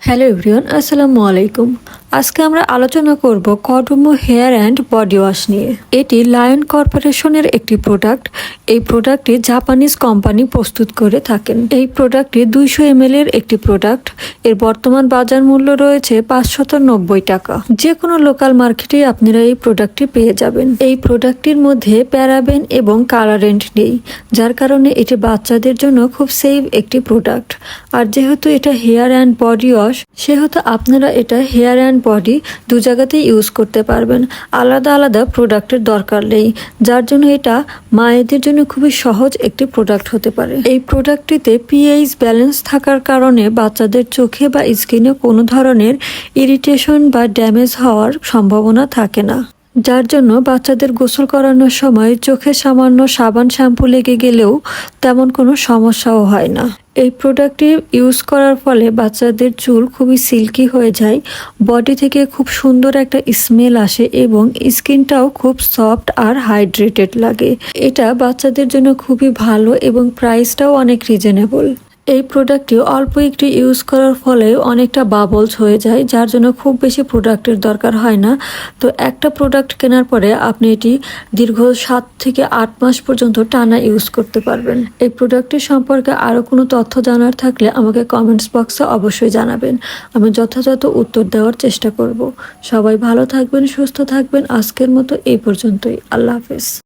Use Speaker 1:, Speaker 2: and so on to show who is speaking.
Speaker 1: Hello everyone, আসসালামু আলাইকুম। আজকে আমরা আলোচনা করব কডোমো হেয়ার অ্যান্ড বডি ওয়াশ নিয়ে। এটি লায়ন কর্পোরেশনের একটি প্রোডাক্ট। এই প্রোডাক্টটি জাপানিজ কোম্পানি প্রস্তুত করে থাকেন। এই প্রোডাক্টটি 200 ml এর একটি প্রোডাক্ট। এর বর্তমান বাজার মূল্য রয়েছে 590 টাকা। যে কোনো লোকাল মার্কেটে আপনারা এই প্রোডাক্টটি পেয়ে যাবেন। এই প্রোডাক্টটির মধ্যে প্যারাবেন এবং কালারেন্ট নেই, যার কারণে এটি বাচ্চাদের জন্য খুব সেফ একটি প্রোডাক্ট। আর যেহেতু এটা হেয়ার অ্যান্ড বডি ওয়াশ, সেহেতু আপনারা এটা হেয়ার অ্যান্ড বডি দু জায়গাতেই ইউজ করতে পারবেন। আলাদা আলাদা প্রোডাক্টের দরকার নেই, যার জন্য এটা মায়েদের জন্য খুবই সহজ একটি প্রোডাক্ট হতে পারে। এই প্রোডাক্টটিতে পিএইচ ব্যালেন্স থাকার কারণে বাচ্চাদের চোখে বা স্কিনে কোনো ধরনের ইরিটেশন বা ড্যামেজ হওয়ার সম্ভাবনা থাকে না, যার জন্য বাচ্চাদের গোসল করানোর সময় চোখে সামান্য সাবান শ্যাম্পু লেগে গেলেও তেমন কোনো সমস্যাও হয় না। এই প্রোডাক্টটি ইউজ করার ফলে বাচ্চাদের চুল খুবই সিল্কি হয়ে যায়, বডি থেকে খুব সুন্দর একটা স্মেল আসে এবং স্কিনটাও খুব সফট আর হাইড্রেটেড লাগে। এটা বাচ্চাদের জন্য খুবই ভালো এবং প্রাইসটাও অনেক রিজনেবল। এই প্রোডাক্টটি অল্প একটু ইউজ করার ফলে অনেকটা বাবলস হয়ে যায়, যার জন্য খুব বেশি প্রোডাক্টের দরকার হয় না। তো একটা প্রোডাক্ট কেনার পরে আপনি এটি দীর্ঘ 7 থেকে 8 মাস পর্যন্ত টানা ইউজ করতে পারবেন। এই প্রোডাক্টটির সম্পর্কে আরও কোনো তথ্য জানার থাকলে আমাকে কমেন্টস বক্সে অবশ্যই জানাবেন। আমি যথাযথ উত্তর দেওয়ার চেষ্টা করব। সবাই ভালো থাকবেন, সুস্থ থাকবেন। আজকের মতো এই পর্যন্তই। আল্লাহ হাফেজ।